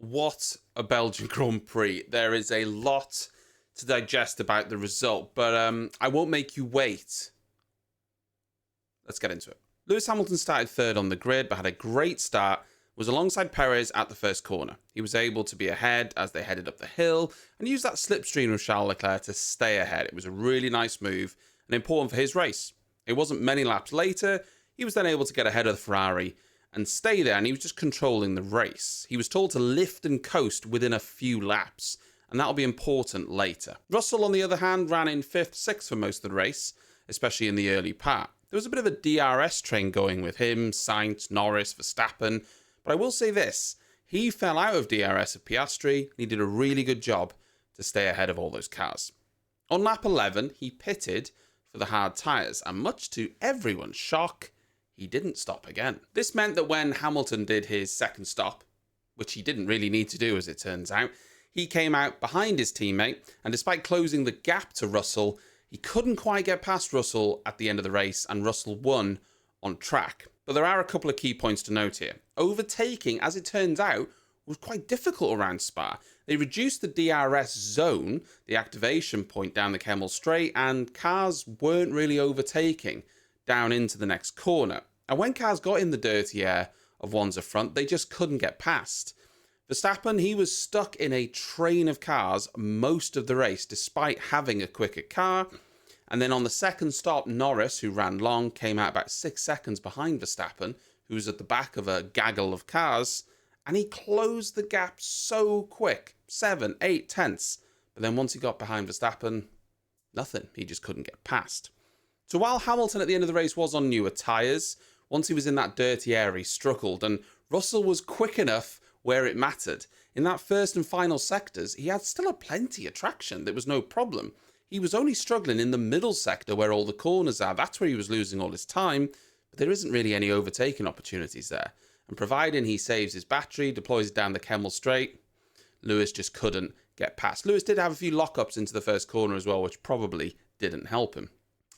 What a Belgian Grand Prix. There is a lot to digest about the result, but I won't make you wait. Let's get into it. Lewis Hamilton started third on the grid, but had a great start, was alongside Perez at the first corner. He was able to be ahead as they headed up the hill and used that slipstream of Charles Leclerc to stay ahead. It was a really nice move and important for his race. It wasn't many laps later, he was then able to get ahead of the Ferrari and stay there, and he was just controlling the race. He was told to lift and coast within a few laps, and that'll be important later. Russell, on the other hand, ran in 5th, 6th for most of the race, especially in the early part. There was a bit of a DRS train going with him, Sainz, Norris, Verstappen, but I will say this, he fell out of DRS of Piastri, and he did a really good job to stay ahead of all those cars. On lap 11, he pitted for the hard tyres, and much to everyone's shock, he didn't stop again. This meant that when Hamilton did his second stop, which he didn't really need to do as it turns out, he came out behind his teammate, and despite closing the gap to Russell, he couldn't quite get past Russell at the end of the race, and Russell won on track. But there are a couple of key points to note here. Overtaking, as it turns out, was quite difficult around Spa. They reduced the DRS zone, the activation point down the Kemmel Straight, and cars weren't really overtaking down into the next corner. And when cars got in the dirty air of ones up front, they just couldn't get past. Verstappen, he was stuck in a train of cars most of the race, despite having a quicker car. And then on the second stop, Norris, who ran long, came out about 6 seconds behind Verstappen, who was at the back of a gaggle of cars, and he closed the gap so quick, 7, 8 tenths. But then once he got behind Verstappen, nothing. He just couldn't get past. So while Hamilton at the end of the race was on newer tyres, once he was in that dirty air, he struggled, and Russell was quick enough where it mattered. In that first and final sectors, he had still a plenty of traction. There was no problem. He was only struggling in the middle sector where all the corners are. That's where he was losing all his time, but there isn't really any overtaking opportunities there. And providing he saves his battery, deploys it down the Kemmel Straight, Lewis just couldn't get past. Lewis did have a few lockups into the first corner as well, which probably didn't help him.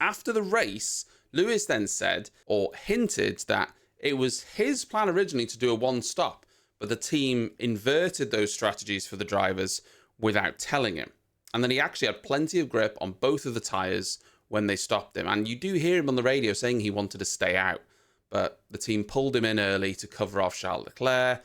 After the race, Lewis then said, or hinted, that it was his plan originally to do a one-stop, but the team inverted those strategies for the drivers without telling him. And then he actually had plenty of grip on both of the tyres when they stopped him. And you do hear him on the radio saying he wanted to stay out, but the team pulled him in early to cover off Charles Leclerc,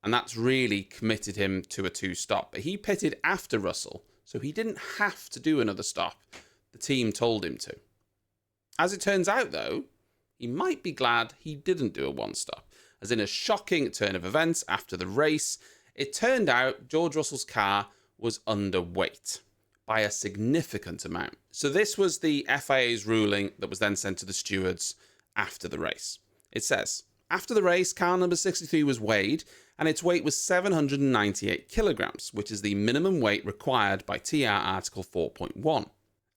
and that's really committed him to a two-stop. But he pitted after Russell, so he didn't have to do another stop. The team told him to. As it turns out, though, he might be glad he didn't do a one-stop, as in a shocking turn of events after the race, it turned out George Russell's car was underweight by a significant amount. So this was the FIA's ruling that was then sent to the stewards after the race. It says, after the race, car number 63 was weighed, and its weight was 798 kilograms, which is the minimum weight required by TR Article 4.1.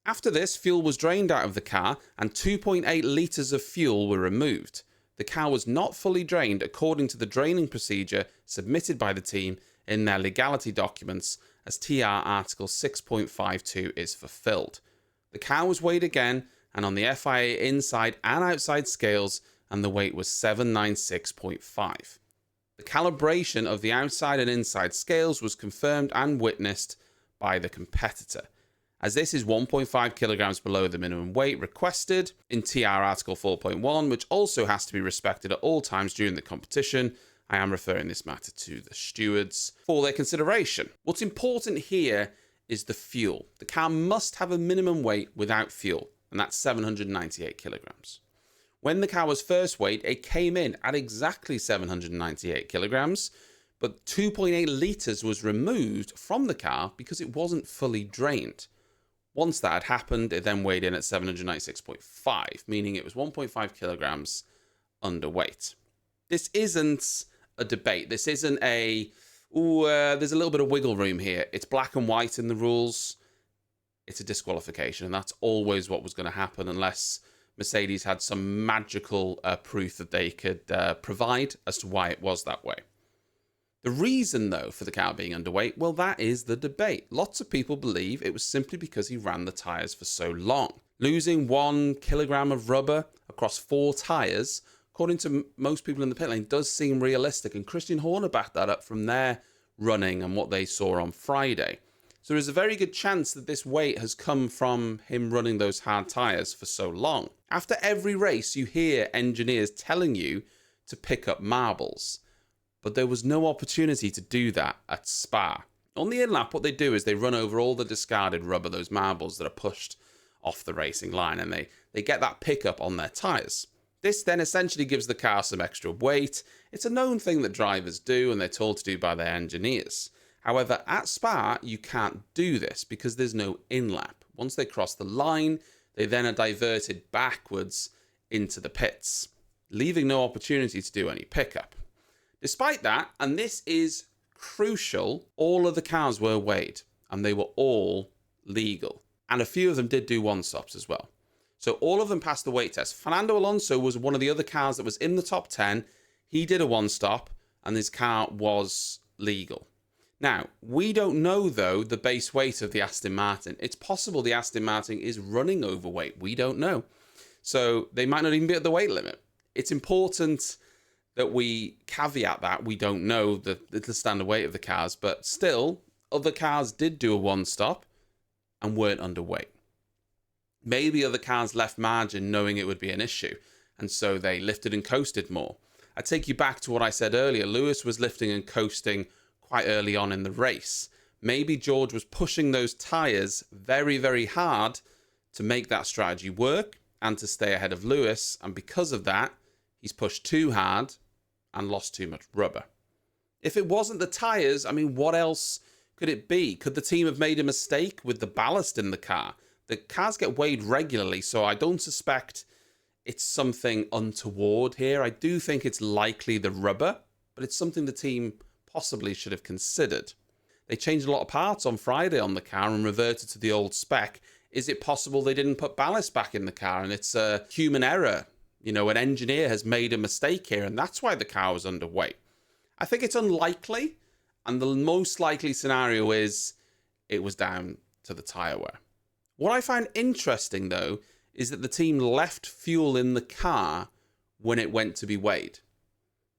After this, fuel was drained out of the car and 2.8 litres of fuel were removed. The car was not fully drained according to the draining procedure submitted by the team in their legality documents, as TR Article 6.52 is fulfilled. The car was weighed again and on the FIA inside and outside scales, and the weight was 796.5. The calibration of the outside and inside scales was confirmed and witnessed by the competitor, as this is 1.5 kilograms below the minimum weight requested in TR Article 4.1, which also has to be respected at all times during the competition. I am referring this matter to the stewards for their consideration. What's important here is the fuel. The car must have a minimum weight without fuel, and that's 798 kilograms. When the car was first weighed, it came in at exactly 798 kilograms, but 2.8 litres was removed from the car because it wasn't fully drained. Once that had happened, it then weighed in at 796.5, meaning it was 1.5 kilograms underweight. This isn't a debate. This isn't a, there's a little bit of wiggle room here. It's black and white in the rules. It's a disqualification, and that's always what was going to happen unless Mercedes had some magical proof that they could provide as to why it was that way. The reason, though, for the car being underweight, well, that is the debate. Lots of people believe it was simply because he ran the tyres for so long. Losing 1 kilogram of rubber across 4 tyres, according to most people in the pit lane, does seem realistic. And Christian Horner backed that up from their running and what they saw on Friday. So there's a very good chance that this weight has come from him running those hard tyres for so long. After every race, you hear engineers telling you to pick up marbles, but there was no opportunity to do that at Spa. On the in-lap, what they do is they run over all the discarded rubber, those marbles that are pushed off the racing line, and they get that pickup on their tyres. This then essentially gives the car some extra weight. It's a known thing that drivers do, and they're told to do by their engineers. However, at Spa, you can't do this because there's no in-lap. Once they cross the line, they then are diverted backwards into the pits, leaving no opportunity to do any pickup. Despite that, and this is crucial, all of the cars were weighed, and they were all legal. And a few of them did do one-stops as well. So all of them passed the weight test. Fernando Alonso was one of the other cars that was in the top 10. He did a one-stop, and his car was legal. Now, we don't know, though, the base weight of the Aston Martin. It's possible the Aston Martin is running overweight. We don't know. So they might not even be at the weight limit. It's important that we caveat that. We don't know the standard weight of the cars, but still, other cars did do a one-stop and weren't underweight. Maybe other cars left margin knowing it would be an issue, and so they lifted and coasted more. I take you back to what I said earlier. Lewis was lifting and coasting quite early on in the race. Maybe George was pushing those tyres very, very hard to make that strategy work and to stay ahead of Lewis, and because of that, he's pushed too hard and lost too much rubber. If it wasn't the tyres, I mean, what else could it be? Could the team have made a mistake with the ballast in the car? The cars get weighed regularly, so I don't suspect it's something untoward here. I do think it's likely the rubber, but it's something the team possibly should have considered. They changed a lot of parts on Friday on the car and reverted to the old spec. Is it possible they didn't put ballast back in the car and it's a human error? You know, an engineer has made a mistake here and that's why the car was underweight. I think it's unlikely, and the most likely scenario is it was down to the tyre wear. What I find interesting, though, is that the team left fuel in the car when it went to be weighed.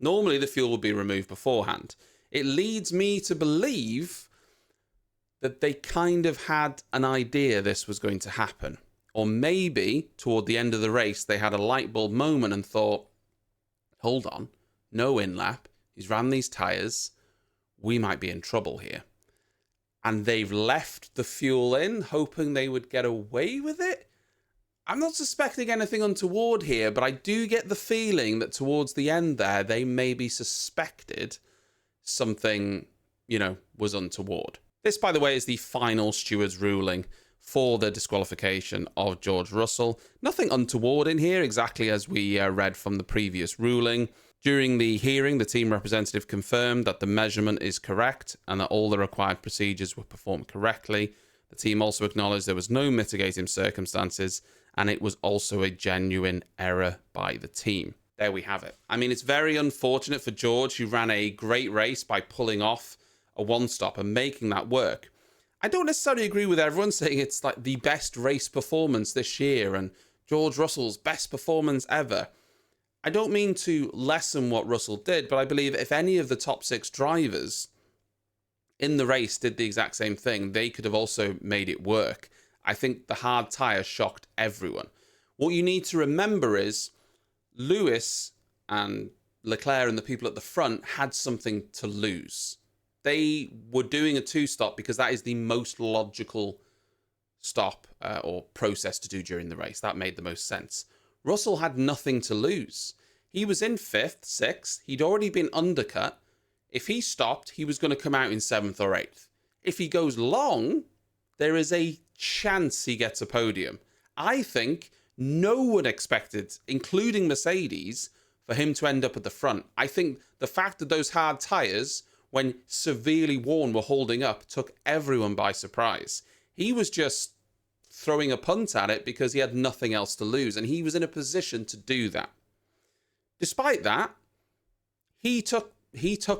Normally, the fuel would be removed beforehand. It leads me to believe that they kind of had an idea this was going to happen. Or maybe, toward the end of the race, they had a light bulb moment and thought, hold on, no in-lap, he's ran these tyres, we might be in trouble here. And they've left the fuel in, hoping they would get away with it. I'm not suspecting anything untoward here, but I do get the feeling that towards the end there, they maybe suspected something, was untoward. This, by the way, is the final stewards' ruling for the disqualification of George Russell. Nothing untoward in here, exactly as we read from the previous ruling. During the hearing, the team representative confirmed that the measurement is correct and that all the required procedures were performed correctly. The team also acknowledged there was no mitigating circumstances and it was also a genuine error by the team. There we have it. I mean, it's very unfortunate for George, who ran a great race by pulling off a one-stop and making that work. I don't necessarily agree with everyone saying it's like the best race performance this year and George Russell's best performance ever. I don't mean to lessen what Russell did, but I believe if any of the top 6 drivers in the race did the exact same thing, they could have also made it work. I think the hard tyre shocked everyone. What you need to remember is Lewis and Leclerc and the people at the front had something to lose. They were doing a 2-stop because that is the most logical stop or process to do during the race. That made the most sense. Russell had nothing to lose. He was in 5th, 6th. He'd already been undercut. If he stopped, he was going to come out in 7th or 8th. If he goes long, there is a chance he gets a podium. I think no one expected, including Mercedes, for him to end up at the front. I think the fact that those hard tyres, when severely worn, were holding up took everyone by surprise. He was just throwing a punt at it because he had nothing else to lose, and he was in a position to do that. Despite that, he took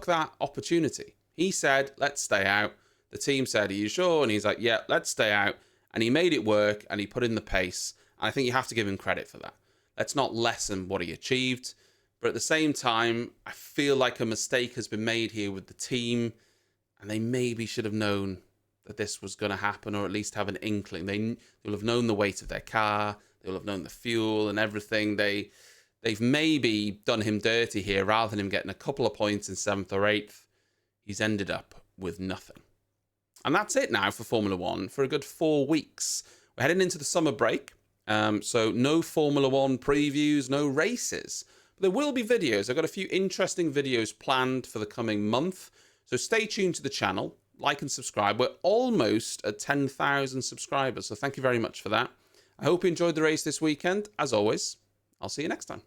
that opportunity. He said, let's stay out. The team said, are you sure? And he's like, yeah, let's stay out. And he made it work, and he put in the pace. And I think you have to give him credit for that. Let's not lessen what he achieved. But at the same time, I feel like a mistake has been made here with the team. And they maybe should have known that this was going to happen, or at least have an inkling. They will have known the weight of their car. They will have known the fuel and everything. They've maybe done him dirty here. Rather than him getting a couple of points in 7th or 8th, he's ended up with nothing. And that's it now for Formula One for a good 4 weeks. We're heading into the summer break. So no Formula One previews, no races. But there will be videos. I've got a few interesting videos planned for the coming month. So stay tuned to the channel, like and subscribe. We're almost at 10,000 subscribers. So thank you very much for that. I hope you enjoyed the race this weekend. As always, I'll see you next time.